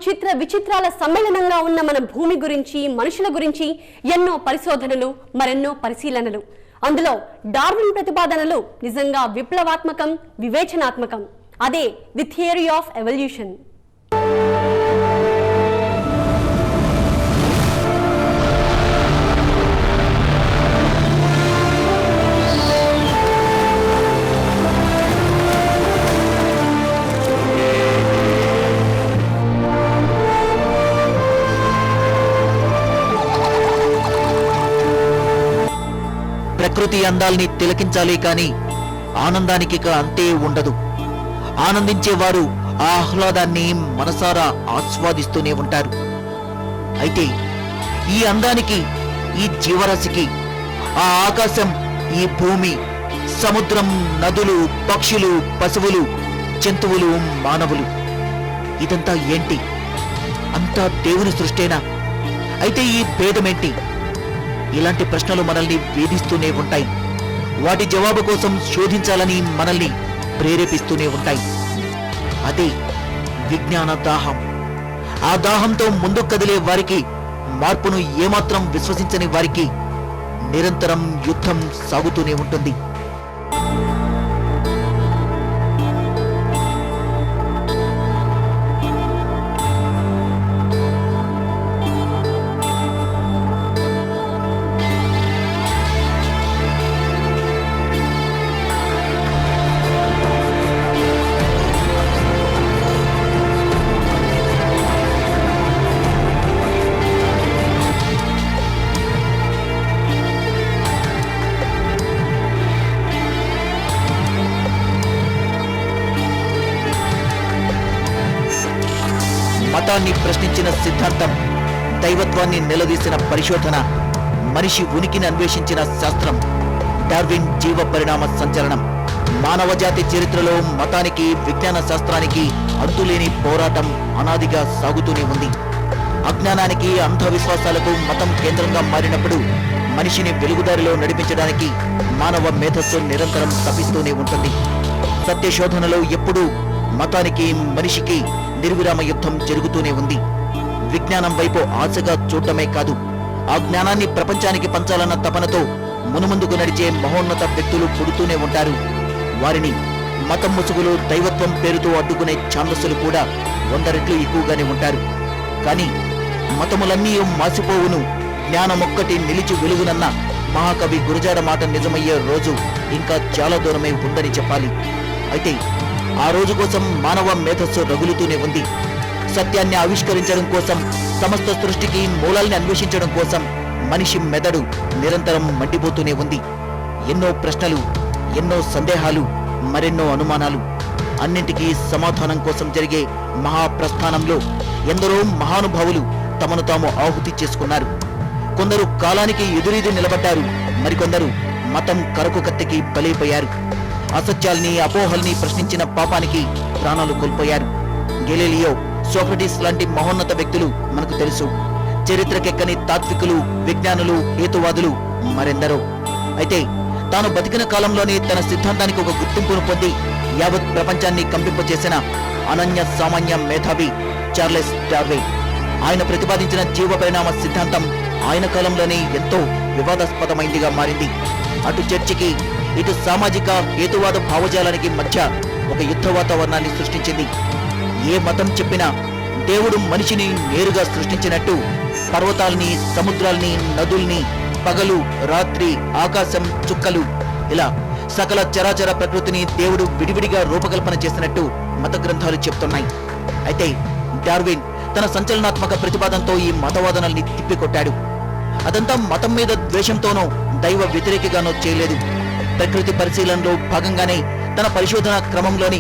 చిత్ర విచిత్రాల సమ్మేళనంగా ఉన్న మన భూమి గురించి, మనుషుల గురించి ఎన్నో పరిశోధనలు, మరెన్నో పరిశీలనలు. అందులో డార్విన్ ప్రతిపాదనలు నిజంగా విప్లవాత్మకం, వివేచనాత్మకం. అదే ది థియరీ ఆఫ్ ఎవల్యూషన్. ప్రకృతి అందాల్ని తిలకించాలి కానీ ఆనందానికి అంతే ఉండదు. ఆనందించేవారు ఆ ఆహ్లాదాన్ని మనసారా ఆస్వాదిస్తూనే ఉంటారు. అయితే ఈ అందానికి, ఈ జీవరాశికి, ఆ ఆకాశం, ఈ భూమి, సముద్రం, నదులు, పక్షులు, పశువులు, జంతువులు, మానవులు, ఇదంతా ఏంటి? అంతా దేవుని సృష్టేనా? అయితే ఈ భేదమేంటి? ఇలాంటి ప్రశ్నలు మనల్ని వేధిస్తూనే ఉంటాయి. వాటి జవాబు కోసం శోధించాలని మనల్ని ప్రేరేపిస్తూనే ఉంటాయి. అదే విజ్ఞాన దాహం. ఆ దాహంతో ముందుకు కదిలే వారికి, మార్పును ఏమాత్రం విశ్వసించని వారికి నిరంతరం యుద్ధం సాగుతూనే ఉంటుంది. మతాన్ని ప్రశ్నించిన సిద్ధాంతం, దైవత్వాన్ని నిలదీసిన పరిశోధన, మనిషి ఉనికిని అన్వేషించిన శాస్త్రం, డార్విన్ జీవ పరిణామ సంచలనం. మానవజాతి చరిత్రలో మతానికి, విజ్ఞాన శాస్త్రానికి అంతులేని పోరాటం అనాదిగా సాగుతూనే ఉంది. అజ్ఞానానికి, అంధవిశ్వాసాలకు మతం కేంద్రంగా మారినప్పుడు మనిషిని వెలుగుదారిలో నడిపించడానికి మానవ మేధస్సు నిరంతరం తప్పిస్తూనే ఉంటుంది. సత్యశోధనలో ఎప్పుడూ మతానికి, మనిషికి నిర్విరామ యుద్ధం జరుగుతూనే ఉంది. విజ్ఞానం వైపు ఆశగా చూడటమే కాదు, ఆ జ్ఞానాన్ని ప్రపంచానికి పంచాలన్న తపనతో మునుముందుకు నడిచే మహోన్నత వ్యక్తులు పుడుతూనే ఉంటారు. వారిని మతం ముసుగులు, దైవత్వం పేరుతో అడ్డుకునే ఛాందస్సులు కూడా 100 రెట్లు ఎక్కువగానే ఉంటారు. కానీ మతములన్నీ మాసిపోవును, జ్ఞానమొక్కటి నిలిచి వెలుగునన్న మహాకవి గురజాడ మాట నిజమయ్యే రోజు ఇంకా చాలా దూరమే ఉందని చెప్పాలి. అయితే ఆ రోజు కోసం మానవ మేధస్సు రగులుతూనే ఉంది. సత్యాన్ని ఆవిష్కరించడం కోసం, సమస్త సృష్టికి మూలాల్ని అన్వేషించడం కోసం మనిషి మెదడు నిరంతరం మండిపోతూనే ఉంది. ఎన్నో ప్రశ్నలు, ఎన్నో సందేహాలు, మరెన్నో అనుమానాలు. అన్నింటికీ సమాధానం కోసం జరిగే మహాప్రస్థానంలో ఎందరో మహానుభావులు తమను తాము ఆహుతి చేసుకున్నారు. కొందరు కాలానికి ఎదురీది నిలబడ్డారు, మరికొందరు మతం కరకు కత్తికి బలైపోయారు. అసత్యాల్ని, అపోహల్ని ప్రశ్నించిన పాపానికి ప్రాణాలు కోల్పోయారు. గెలీలియో, సోక్రటీస్ లాంటి మహోన్నత వ్యక్తులు మనకు తెలుసు. చరిత్రకెక్కని తాత్వికులు, విజ్ఞానులు, హేతువాదులు మరెందరో. అయితే తాను బతికిన కాలంలోనే తన సిద్ధాంతానికి ఒక గుర్తింపును పొంది యావత్ ప్రపంచాన్ని కంపింపచేసిన అనన్య సామాన్య మేధావి చార్లెస్ డార్విన్. ఆయన ప్రతిపాదించిన జీవ పరిణామ సిద్ధాంతం ఆయన కాలంలోనే ఎంతో వివాదాస్పదమైందిగా మారింది. అటు చర్చికి, ఇటు సామాజిక హేతువాద భావజాలానికి మధ్య ఒక యుద్ధ వాతావరణాన్ని సృష్టించింది. ఏ మతం చెప్పినా దేవుడు మనిషిని నేరుగా సృష్టించినట్టు పర్వతాల్ని, సముద్రాల్ని, నదుల్ని, పగలు, రాత్రి, ఆకాశం, చుక్కలు, ఇలా సకల చరాచర ప్రకృతిని దేవుడు విడివిడిగా రూపకల్పన చేసినట్టు మత గ్రంథాలు చెప్తున్నాయి. అయితే డార్విన్ తన సంచలనాత్మక ప్రతిపాదనతో ఈ మతవాదనల్ని తిప్పికొట్టాడు. అదంతా మతం మీద ద్వేషంతోనో, దైవ వ్యతిరేకిగానో చేయలేదు. ప్రకృతి పరిశీలనలో భాగంగానే తన పరిశోధన క్రమంలోని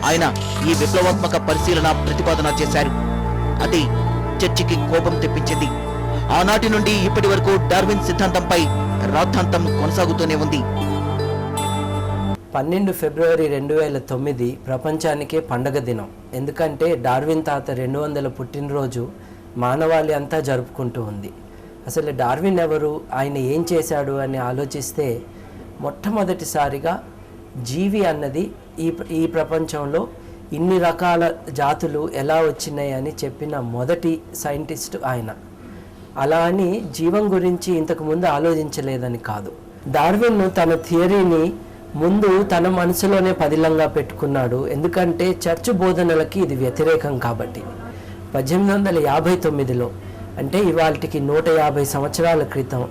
ఆయన ఈ విప్లవాత్మక పరిశీలన ప్రతిపాదన చేశారు. అది చర్చికి కోపం తెప్పించింది. ఆనాటి నుండి ఇప్పటి వరకు డార్విన్ సిద్ధాంతంపై రాద్ధాంతం కొనసాగుతూనే ఉంది. 12 ఫిబ్రవరి 2009 ప్రపంచానికే పండగ దినం. ఎందుకంటే డార్విన్ తాత 200 పుట్టినరోజు మానవాళి అంతా జరుపుకుంటూ ఉంది. అసలు డార్విన్ ఎవరు, ఆయన ఏం చేశాడు అని ఆలోచిస్తే మొట్టమొదటిసారిగా జీవి అన్నది ఈ ప్రపంచంలో ఇన్ని రకాల జాతులు ఎలా వచ్చినాయి అని చెప్పిన మొదటి సైంటిస్ట్ ఆయన. అలా అని జీవం గురించి ఇంతకుముందు ఆలోచించలేదని కాదు. డార్విన్ తన థియరీని ముందు తన మనసులోనే పదిలంగా పెట్టుకున్నాడు, ఎందుకంటే చర్చ్ బోధనలకి ఇది వ్యతిరేకం కాబట్టి. 1859లో అంటే ఇవాళకి 150 సంవత్సరాల క్రితం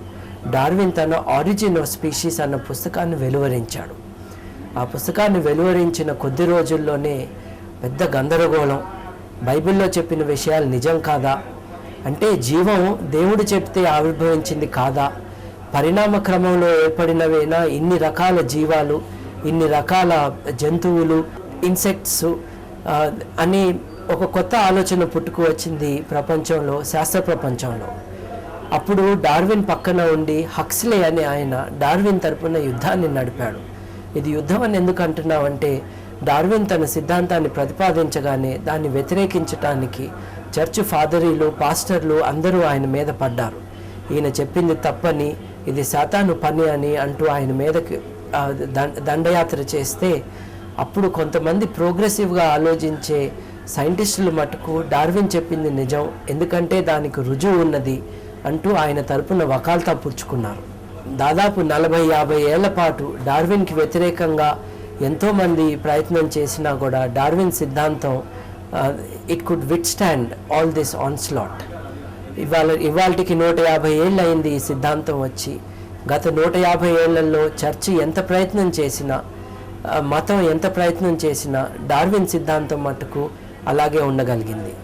డార్విన్ తన ఆరిజిన్ ఆఫ్ స్పీషీస్ అన్న పుస్తకాన్ని వెలువరించాడు. ఆ పుస్తకాన్ని వెలువరించిన కొద్ది రోజుల్లోనే పెద్ద గందరగోళం. బైబిల్లో చెప్పిన విషయాలు నిజం కాదా, అంటే జీవం దేవుడు చెప్తే ఆవిర్భవించింది కాదా, పరిణామ క్రమంలో ఏర్పడినవేనా ఇన్ని రకాల జీవాలు, ఇన్ని రకాల జంతువులు, ఇన్సెక్ట్స్ అని ఒక కొత్త ఆలోచన పుట్టుకు వచ్చింది ప్రపంచంలో, శాస్త్ర ప్రపంచంలో. అప్పుడు డార్విన్ పక్కన ఉండి హక్స్లే అనే ఆయన డార్విన్ తరపున యుద్ధాన్ని నడిపాడు. ఇది యుద్ధం అని ఎందుకు అంటున్నామంటే, డార్విన్ తన సిద్ధాంతాన్ని ప్రతిపాదించగానే దాన్ని వ్యతిరేకించటానికి చర్చ్ ఫాదరీలు, పాస్టర్లు అందరూ ఆయన మీద పడ్డారు. ఈయన చెప్పింది తప్పని, ఇది సాతాను పని అని అంటూ ఆయన మీదకి దండయాత్ర చేస్తే, అప్పుడు కొంతమంది ప్రోగ్రెసివ్గా ఆలోచించే సైంటిస్టులు మటుకు డార్విన్ చెప్పింది నిజం, ఎందుకంటే దానికి రుజువు ఉన్నది అంటూ ఆయన తరపున వకాల్తా పుచ్చుకున్నారు. దాదాపు 40-50 ఏళ్ల పాటు డార్విన్కి వ్యతిరేకంగా ఎంతోమంది ప్రయత్నం చేసినా కూడా డార్విన్ సిద్ధాంతం it could withstand all this onslaught. ఇవాళకి 150 ఏళ్ళు అయింది ఈ సిద్ధాంతం వచ్చి. గత 150 ఏళ్లలో చర్చి ఎంత ప్రయత్నం చేసినా, మతం ఎంత ప్రయత్నం చేసినా డార్విన్ సిద్ధాంతం మటుకు అలాగే ఉండగలిగింది.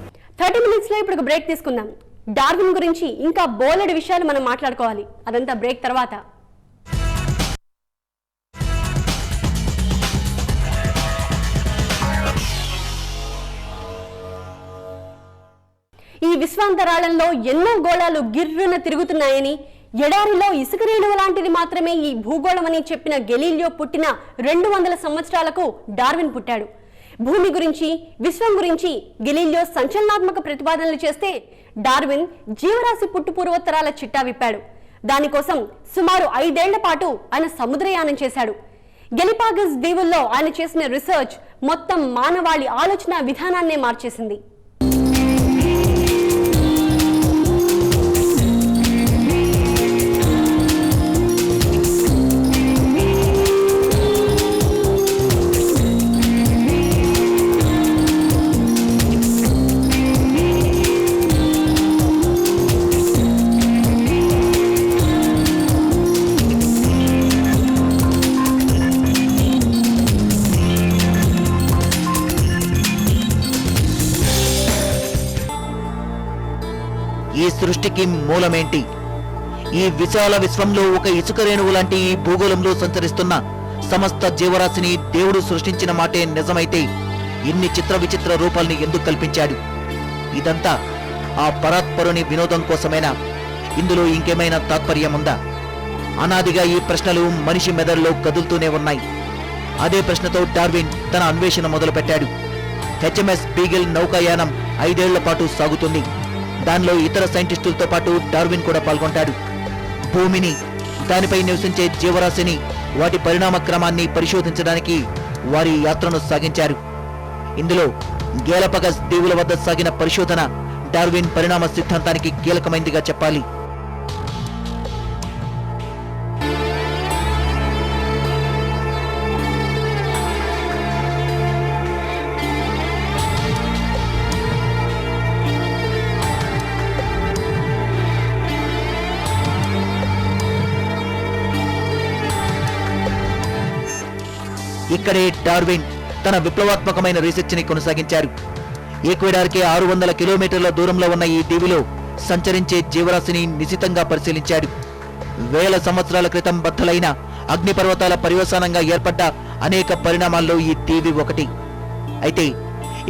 30 మినిట్స్లో ఇప్పుడు ఒక బ్రేక్ తీసుకుందాం. డార్విన్ గురించి ఇంకా బోలెడు విషయాలు మనం మాట్లాడుకోవాలి, అదంతా బ్రేక్ తర్వాత. ఈ విశ్వాంతరాళంలో ఎన్నో గోళాలు గిర్రున తిరుగుతున్నాయని, ఎడారిలో ఇసుక రేణువు లాంటిది మాత్రమే ఈ భూగోళం అని చెప్పిన గెలీలియో పుట్టిన 200 సంవత్సరాలకు డార్విన్ పుట్టాడు. భూమి గురించి, విశ్వం గురించి గెలీలియో సంచలనాత్మక ప్రతిపాదనలు చేస్తే, డార్విన్ జీవరాశి పుట్టుపూర్వోత్తరాల చిట్టా విప్పాడు. దానికోసం సుమారు 5 ఏళ్ల పాటు ఆయన సముద్రయానం చేశాడు. గెలిపాగస్ దీవుల్లో ఆయన చేసిన రీసెర్చ్ మొత్తం మానవాళి ఆలోచన విధానాన్నే మార్చేసింది. ఈ సృష్టికి మూలమేంటి? ఈ విశాల విశ్వంలో ఒక ఇసుక రేణువు లాంటి ఈ భూగోళంలో సంచరిస్తున్న సమస్త జీవరాశిని దేవుడు సృష్టించిన మాటే నిజమైతే ఇన్ని చిత్ర విచిత్ర రూపాల్ని ఎందుకు కల్పించాడు? ఇదంతా ఆ పరాత్పరుని వినోదం కోసమేనా? ఇందులో ఇంకేమైనా తాత్పర్యముందా? అనాదిగా ఈ ప్రశ్నలు మనిషి మెదడులో కదులుతూనే ఉన్నాయి. అదే ప్రశ్నతో డార్విన్ తన అన్వేషణ మొదలుపెట్టాడు. HMS బీగిల్ నౌకాయానం 5 ఏళ్ల పాటు సాగుతుంది. దానిలో ఇతర సైంటిస్టులతో పాటు డార్విన్ కూడా పాల్గొంటాడు. భూమిని, దానిపై నివసించే జీవరాశిని, వాటి పరిణామ క్రమాన్ని పరిశోధించడానికి వారి యాత్రను సాగించారు. ఇందులో గేలపగస్ దీవుల వద్ద సాగిన పరిశోధన డార్విన్ పరిణామ సిద్ధాంతానికి కీలకమైందిగా చెప్పాలి. ఇక్కడే డార్విన్ తన విప్లవాత్మకమైన రీసెర్చ్ని కొనసాగించారు. ఈక్వెడార్కి 600 కిలోమీటర్ల దూరంలో ఉన్న ఈ దీవిలో సంచరించే జీవరాశిని నిశితంగా పరిశీలించాడు. వేల సంవత్సరాల క్రితం బద్దలైన అగ్నిపర్వతాల పర్యవసానంగా ఏర్పడ్డ అనేక పరిణామాల్లో ఈ దీవి ఒకటి. అయితే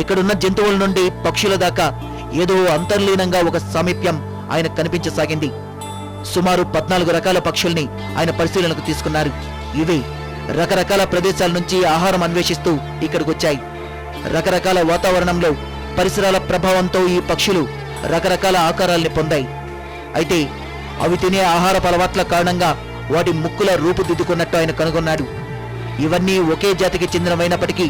ఇక్కడున్న జంతువుల నుండి పక్షుల దాకా ఏదో అంతర్లీనంగా ఒక సామీప్యం ఆయన కనిపించసాగింది. సుమారు 14 రకాల పక్షుల్ని ఆయన పరిశీలనకు తీసుకున్నారు. ఇవి రకరకాల ప్రదేశాల నుంచి ఆహారం అన్వేషిస్తూ ఇక్కడికొచ్చాయి. రకరకాల వాతావరణంలో పరిసరాల ప్రభావంతో ఈ పక్షులు రకరకాల ఆకారాల్ని పొందాయి. అయితే అవి తినే ఆహారపు అలవాట్ల కారణంగా వాటి ముక్కుల రూపుదిద్దుకున్నట్టు ఆయన కనుగొన్నాడు. ఇవన్నీ ఒకే జాతికి చెందినవైనప్పటికీ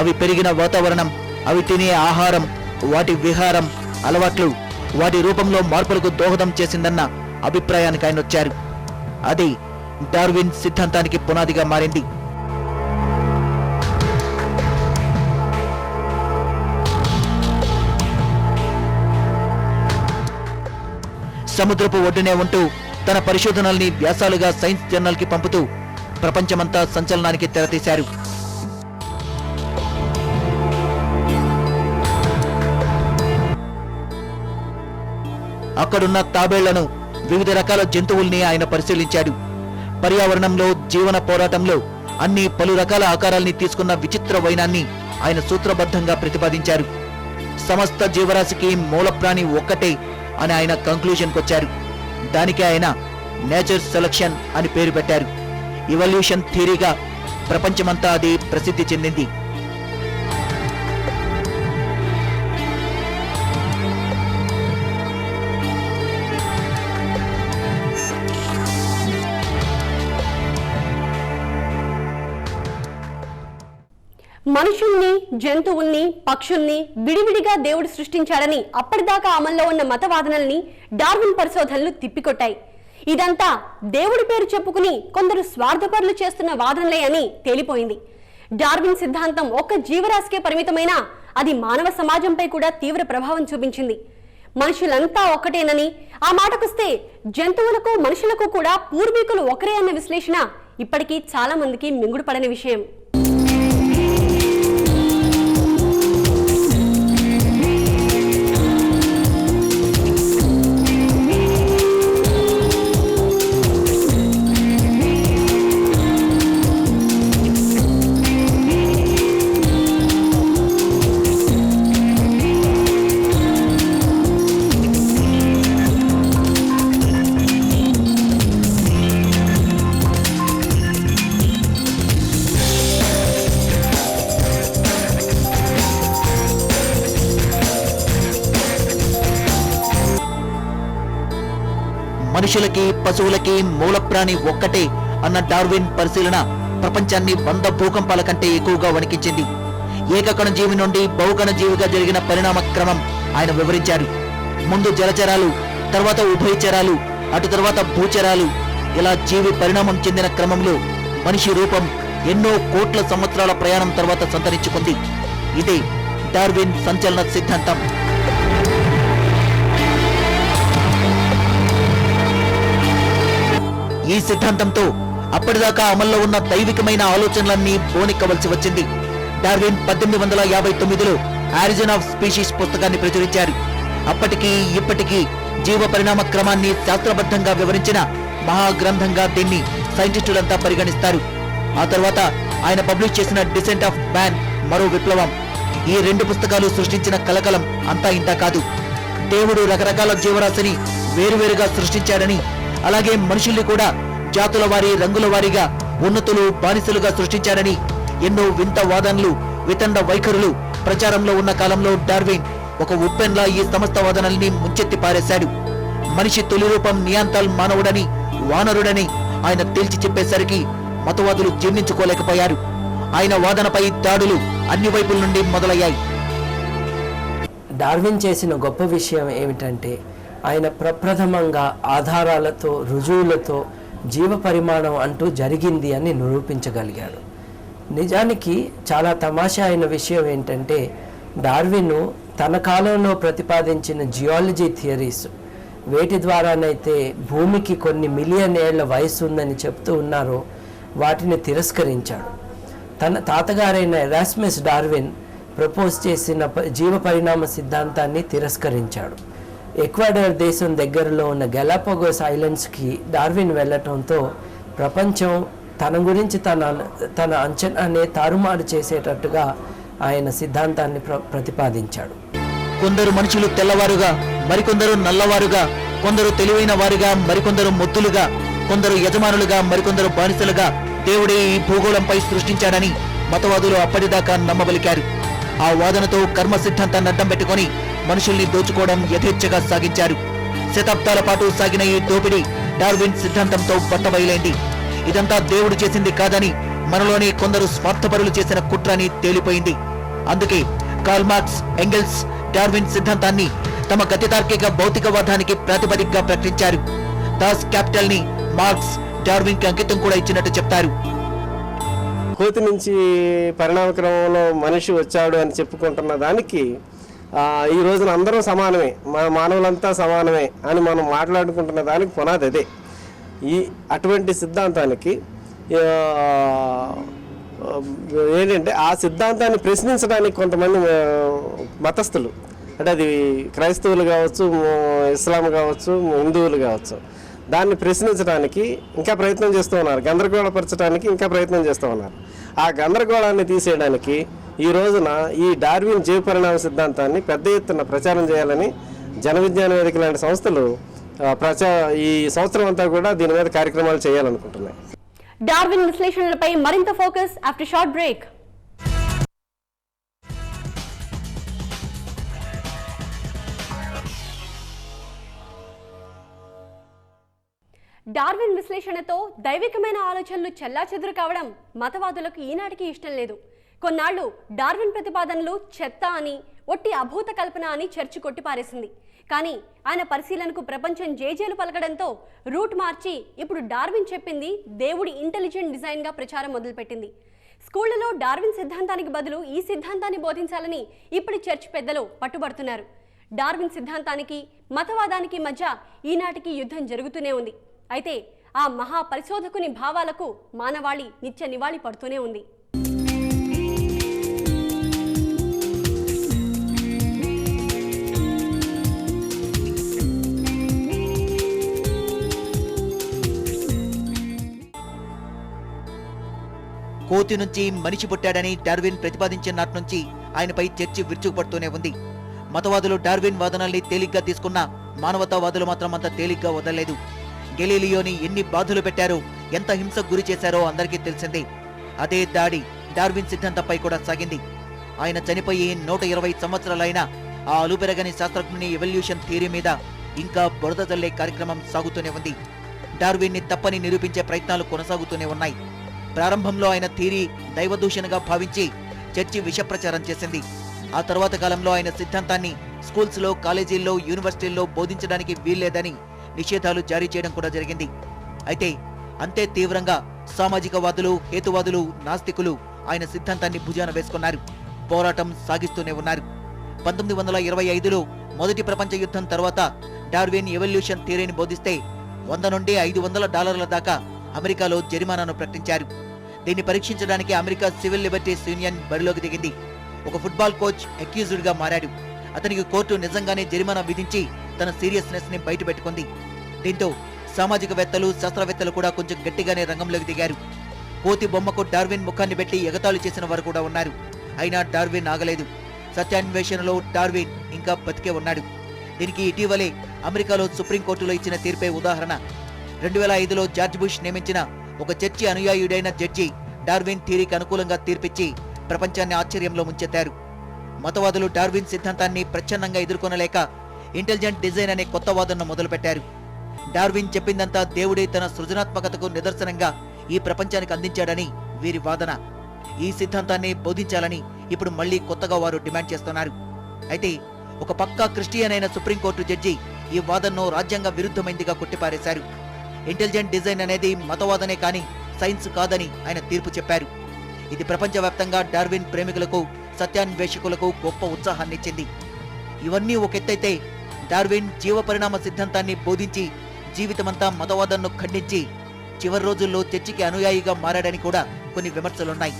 అవి పెరిగిన వాతావరణం అవి తినే ఆహారం, వాటి విహారం, అలవాట్లు వాటి రూపంలో మార్పులకు దోహదం చేసిందన్న అభిప్రాయానికి ఆయన వచ్చారు. అది డార్విన్ సిద్ధాంతానికి పునాదిగా మారింది. సముద్రపు ఒడ్డునే ఉంటూ తన పరిశోధనల్ని వ్యాసాలుగా సైన్స్ జర్నల్ కి పంపుతూ ప్రపంచమంతా సంచలనానికి తెరతీశారు. అక్కడున్న తాబేళ్లను, వివిధ రకాల జంతువుల్ని ఆయన పరిశీలించాడు. పర్యావరణంలో, జీవన పోరాటంలో అన్ని పలు రకాల ఆకారాల్ని తీసుకున్న విచిత్ర వైనాన్ని ఆయన సూత్రబద్ధంగా ప్రతిపాదించారు. సమస్త జీవరాశికి మూల ప్రాణి ఒక్కటే అని ఆయన కంక్లూజన్కి వచ్చారు. దానికి ఆయన నేచర్ సెలక్షన్ అని పేరు పెట్టారు. ఇవల్యూషన్ థియరీగా ప్రపంచమంతా అది ప్రసిద్ధి చెందింది. మనుషుల్ని, జంతువుల్ని, పక్షుల్ని విడివిడిగా దేవుడు సృష్టించాడని అప్పటిదాకా అమల్లో ఉన్న మతవాదనల్ని డార్విన్ పరిశోధనలు తిప్పికొట్టాయి. ఇదంతా దేవుడి పేరు చెప్పుకుని కొందరు స్వార్థపరులు చేస్తున్న వాదనలే అని తేలిపోయింది. డార్విన్ సిద్ధాంతం ఒక్క జీవరాశికే పరిమితమైనా అది మానవ సమాజంపై కూడా తీవ్ర ప్రభావం చూపించింది. మనుషులంతా ఒక్కటేనని, ఆ మాటకొస్తే జంతువులకు, మనుషులకు కూడా పూర్వీకులు ఒకరే అన్న విశ్లేషణ ఇప్పటికీ చాలా మందికి మింగుడు పడని విషయం. మనుషులకి, పశువులకి మూల ప్రాణి ఒక్కటే అన్న డార్విన్ పరిశీలన ప్రపంచాన్ని 100 భూకంపాల కంటే ఎక్కువగా వణికించింది. ఏకకణ జీవి నుండి బహుకణ జీవిగా జరిగిన పరిణామ క్రమం ఆయన వివరించారు. ముందు జలచరాలు, తర్వాత ఉభయచరాలు, అటు తర్వాత భూచరాలు, ఇలా జీవి పరిణామం చెందిన క్రమంలో మనిషి రూపం ఎన్నో కోట్ల సంవత్సరాల ప్రయాణం తర్వాత సంతరించుకుంది. ఇదే డార్విన్ సంచలన సిద్ధాంతం. ఈ సిద్ధాంతంతో అప్పటిదాకా అమల్లో ఉన్న దైవికమైన ఆలోచనలన్నీ బోనెక్కవలసి వచ్చింది. డార్విన్ 1859లో ఆరిజిన్ ఆఫ్ స్పీషీస్ పుస్తకాన్ని ప్రచురించారు. అప్పటికీ ఇప్పటికీ జీవ పరిణామ క్రమాన్ని శాస్త్రబద్ధంగా వివరించిన మహాగ్రంథంగా దీన్ని సైంటిస్టులంతా పరిగణిస్తారు. ఆ తర్వాత ఆయన పబ్లిష్ చేసిన డిసెంట్ ఆఫ్ మ్యాన్ మరో విప్లవం. ఈ 2 పుస్తకాలు సృష్టించిన కలకలం అంతా ఇంతా కాదు. దేవుడు రకరకాల జీవరాశిని వేరువేరుగా సృష్టించాడని, అలాగే మనుషుల్ని కూడా జాతుల వారి, రంగుల వారీగా ఉన్నతులు, బానిసలుగా సృష్టించాడని ఎన్నో వింత వాదనలు, వితండ వైఖరులు ప్రచారంలో ఉన్న కాలంలో డార్విన్ ఒక ఉప్పెన్లా ఈ సమస్త వాదనల్ని ముంచెత్తి పారేశాడు. మనిషి తొలి రూపం నియాంతల్ మానవుడని, వానరుడని ఆయన తేల్చి చెప్పేసరికి మతవాదులు జీర్ణించుకోలేకపోయారు. ఆయన వాదనపై దాడులు అన్ని వైపుల నుండి మొదలయ్యాయి. డార్విన్ చేసిన గొప్ప విషయం ఏమిటంటే ఆయన ప్రప్రథమంగా ఆధారాలతో, రుజువులతో జీవ పరిమాణం అంటూ జరిగింది అని నిరూపించగలిగాడు. నిజానికి చాలా తమాషా అయిన విషయం ఏంటంటే డార్విన్ తన కాలంలో ప్రతిపాదించిన జియాలజీ థియరీస్, వేటి ద్వారానైతే భూమికి కొన్ని మిలియన్ ఏళ్ల వయసు ఉందని చెప్తూ ఉన్నారో వాటిని తిరస్కరించాడు. తన తాతగారైన ఎరాస్మస్ డార్విన్ ప్రపోజ్ చేసిన జీవ పరిణామ సిద్ధాంతాన్ని తిరస్కరించాడు. ఎక్వాడర్ దేశం దగ్గరలో ఉన్న గెలాపగోస్ ఐలాండ్స్కి డార్విన్ వెళ్లటంతో ప్రపంచం తన గురించి తన అంచనానే తారుమారు చేసేటట్టుగా ఆయన సిద్ధాంతాన్ని ప్రతిపాదించాడు. కొందరు మనుషులు తెల్లవారుగా, మరికొందరు నల్లవారుగా, కొందరు తెలివైన వారుగా, మరికొందరు మొద్దులుగా, కొందరు యజమానులుగా, మరికొందరు బానిసలుగా దేవుడే ఈ భూగోళంపై సృష్టించాడని మతవాదులు అప్పటిదాకా నమ్మబలికారు. ఆ వాదనతో కర్మ సిద్ధాంతాన్ని అడ్డం పెట్టుకుని మనుషుల్ని దోచుకోవడం యథేచ్ఛగా సాగించారు. శతాబ్దాల పాటు సాగిన ఈ దోపిడీ డార్విన్ సిద్ధాంతంతో బట్టబయలైంది. ఇదంతా దేవుడు చేసింది కాదని, మనలోని కొందరు స్వార్థపరులు చేసిన కుట్రని తేలిపోయింది. అందుకే కార్ల్ మార్క్స్, ఎంగెల్స్ డార్విన్ సిద్ధాంతాన్ని తమ గతితార్కిక భౌతికవాదానికి ప్రాతిపదికగా ప్రకటించారు. దాస్ క్యాపిటల్ ని మార్క్స్ డార్విన్ కి అంకితం కూడా ఇచ్చినట్టు చెప్తారు. కోతి నుంచి పరిణామ క్రమంలో మనిషి వచ్చాడు అని చెప్పుకుంటున్న దానికి ఈ రోజున అందరం సమానమే, మన మానవులంతా సమానమే అని మనం మాట్లాడుకుంటున్న దానికి పునాది అదే. అటువంటి సిద్ధాంతానికి ఏంటంటే ఆ సిద్ధాంతాన్ని ప్రశ్నించడానికి కొంతమంది మతస్థులు, అంటే అది క్రైస్తవులు కావచ్చు, ఇస్లాం కావచ్చు, హిందువులు కావచ్చు, దాన్ని ప్రశ్నించడానికి ఇంకా ప్రయత్నం చేస్తూ ఉన్నారు, గందరగోళపరచడానికి ఇంకా ప్రయత్నం చేస్తూ ఉన్నారు. ఆ గందరగోళాన్ని తీసేయడానికి ఈ రోజున ఈ డార్విన్ జీవ పరిణామ సిద్ధాంతాన్ని పెద్ద ఎత్తున ప్రచారం చేయాలని జన విజ్ఞాన వేదిక లాంటి సంస్థలు ఈ సంవత్సరం అంతా కూడా దీని మీద కార్యక్రమాలు చేయాలనుకుంటున్నాయి. డార్విన్ విశ్లేషణలపై మరింత focus after short break. Darwin విశ్లేషణతో దైవికమైన ఆలోచనలు చెల్లాచెదురు కావడం మతవాదులకు ఈనాటికి ఇష్టం లేదు. కొన్నాళ్లు డార్విన్ ప్రతిపాదనలు చెత్త అని, ఒట్టి అభూత కల్పన అని చర్చ కొట్టిపారేసింది. కానీ ఆయన పరిశీలనకు ప్రపంచం జేజేలు పలకడంతో రూట్ మార్చి ఇప్పుడు డార్విన్ చెప్పింది దేవుడి ఇంటెలిజెంట్ డిజైన్గా ప్రచారం మొదలుపెట్టింది. స్కూళ్లలో డార్విన్ సిద్ధాంతానికి బదులు ఈ సిద్ధాంతాన్ని బోధించాలని ఇప్పుడు చర్చ్ పెద్దలు పట్టుబడుతున్నారు. డార్విన్ సిద్ధాంతానికి మతవాదానికి మధ్య ఈనాటికి యుద్ధం జరుగుతూనే ఉంది. అయితే ఆ మహా పరిశోధకుని భావాలకు మానవాళి నిత్య నివాళి పడుతూనే ఉంది. కోతి నుంచి మనిషి పుట్టాడని డార్విన్ ప్రతిపాదించిన నాటి నుంచి ఆయనపై చర్చ విరుచుకుపడుతూనే ఉంది. మతవాదులు డార్విన్ వాదనల్ని తేలిగ్గా తీసుకున్న మానవతావాదులు మాత్రం అంత తేలిగ్గా వదలలేదు. గెలీలియోని ఎన్ని బాధలు పెట్టారో, ఎంత హింసకు గురి చేశారో అందరికీ తెలిసిందే. అదే దాడి డార్విన్ సిద్ధాంతంపై కూడా సాగింది. ఆయన చనిపోయి 120 సంవత్సరాలైనా ఆ అలుపెరగని శాస్త్రజ్ఞుని ఎవల్యూషన్ థియరీ మీద ఇంకా బురద జల్లే కార్యక్రమం సాగుతూనే ఉంది. డార్విన్ ని తప్పని నిరూపించే ప్రయత్నాలు కొనసాగుతూనే ఉన్నాయి. ప్రారంభంలో ఆయన థియరీ దైవదూషణగా భావించి చర్చి విషప్రచారం చేసింది. ఆ తర్వాత కాలంలో ఆయన సిద్ధాంతాన్ని స్కూల్స్ లో, కాలేజీల్లో, యూనివర్సిటీల్లో బోధించడానికి వీల్లేదని నిషేధాలు జారీ చేయడం కూడా జరిగింది. అయితే అంతే తీవ్రంగా సామాజికవాదులు, హేతువాదులు, నాస్తికులు ఆయన సిద్ధాంతాన్ని భుజాన వేసుకున్నారు. పోరాటం సాగిస్తూనే ఉన్నారు. 1925లో మొదటి ప్రపంచ యుద్ధం తర్వాత డార్విన్ ఎవల్యూషన్ థియరీని బోధిస్తే $100 నుండి $500 దాకా అమెరికాలో జరిమానాను ప్రకటించారు. దీన్ని పరీక్షించడానికి అమెరికా సివిల్ లిబర్టీస్ యూనియన్ బరిలోకి దిగింది. ఒక ఫుట్బాల్ కోచ్ అక్యూజ్డ్ గా మారాడు. అతనికి కోర్టు నిజంగానే జరిమానా విధించి తన సీరియస్నెస్ ని బయటపెట్టుకుంది. దీంతో సామాజికవేత్తలు, శాస్త్రవేత్తలు కూడా కొంచెం గట్టిగానే రంగంలోకి దిగారు. కోతి బొమ్మకు డార్విన్ ముఖాన్ని పెట్టి ఎగతాళి చేసిన వారు కూడా ఉన్నారు. అయినా డార్విన్ ఆగలేదు. సత్యాన్వేషణలో డార్విన్ ఇంకా బతికే ఉన్నాడు. దీనికి ఇటీవలే అమెరికాలో సుప్రీంకోర్టులో ఇచ్చిన తీర్పే ఉదాహరణ. 2005లో జార్జ్ బుష్ నియమించిన ఒక చర్చి అనుయాయుడైన జడ్జి డార్విన్ థియరీకి అనుకూలంగా తీర్పిచ్చి ప్రపంచాన్ని ఆశ్చర్యంలో ముంచెత్తారు. మతవాదులు డార్విన్ సిద్ధాంతాన్ని ప్రచ్ఛన్నంగా ఎదుర్కొనలేక ఇంటెలిజెంట్ డిజైన్ అనే కొత్త వాదనను మొదలుపెట్టారు. డార్విన్ చెప్పిందంతా దేవుడే తన సృజనాత్మకతకు నిదర్శనంగా ఈ ప్రపంచానికి అందించాడని వీరి వాదన. ఈ సిద్ధాంతాన్ని బోధించాలని ఇప్పుడు మళ్లీ కొత్తగా వారు డిమాండ్ చేస్తున్నారు. అయితే ఒక పక్కా క్రిస్టియన్ అయిన సుప్రీంకోర్టు జడ్జి ఈ వాదనను రాజ్యాంగ విరుద్ధమైందిగా కొట్టిపారేశారు. ఇంటెలిజెంట్ డిజైన్ అనేది మతవాదనే కానీ సైన్స్ కాదని ఆయన తీర్పు చెప్పారు. ఇది ప్రపంచవ్యాప్తంగా డార్విన్ ప్రేమికులకు, సత్యాన్వేషకులకు గొప్ప ఉత్సాహాన్నిచ్చింది. ఇవన్నీ ఒక ఎత్తైతే డార్విన్ జీవ పరిణామ సిద్ధాంతాన్ని బోధించి జీవితమంతా మతవాదాన్ని ఖండించి చివరి రోజుల్లో చర్చికి అనుయాయిగా మారాడని కూడా కొన్ని విమర్శలున్నాయి.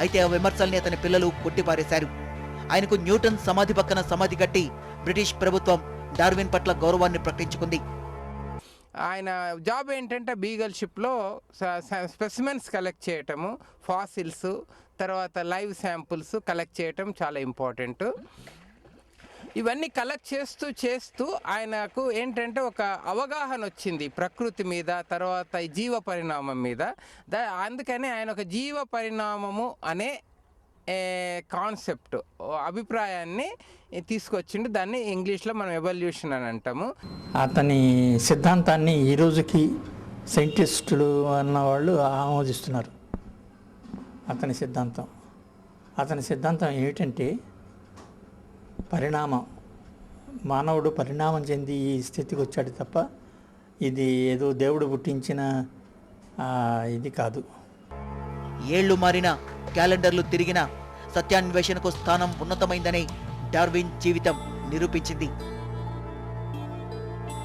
అయితే ఆ విమర్శల్ని అతని పిల్లలు కొట్టిపారేశారు. ఆయనకు న్యూటన్ సమాధి పక్కన సమాధి కట్టి బ్రిటిష్ ప్రభుత్వం డార్విన్ పట్ల గౌరవాన్ని ప్రకటించుకుంది. ఆయన జాబ్ ఏంటంటే బీగల్ షిప్లో స్పెసిమెన్స్ కలెక్ట్ చేయటము, ఫాసిల్స్, తర్వాత లైవ్ శాంపుల్స్ కలెక్ట్ చేయటం చాలా ఇంపార్టెంట్. ఇవన్నీ కలెక్ట్ చేస్తూ ఆయనకు ఏంటంటే ఒక అవగాహన వచ్చింది ప్రకృతి మీద, తర్వాత జీవ పరిణామం మీద. అందుకని ఆయన ఒక జీవ పరిణామము అనే కాన్సెప్ట్, అభిప్రాయాన్ని తీసుకొచ్చిండు. దాన్ని ఇంగ్లీష్లో మనం ఎవల్యూషన్ అని అంటాము. అతని సిద్ధాంతాన్ని ఈ రోజుకి సైంటిస్టులు అన్నవాళ్ళు ఆమోదిస్తున్నారు. అతని సిద్ధాంతం ఏమిటంటే పరిణామం, మానవుడు పరిణామం చెంది ఈ స్థితికి వచ్చాడు తప్ప ఇది ఏదో దేవుడు పుట్టించిన ఇది కాదు. ఏళ్లు మారిన, క్యాలెండర్లు తిరిగిన, సత్యాన్వేషణకు స్థానం ఉన్నతమైందని డార్విన్ జీవితం నిరూపించింది.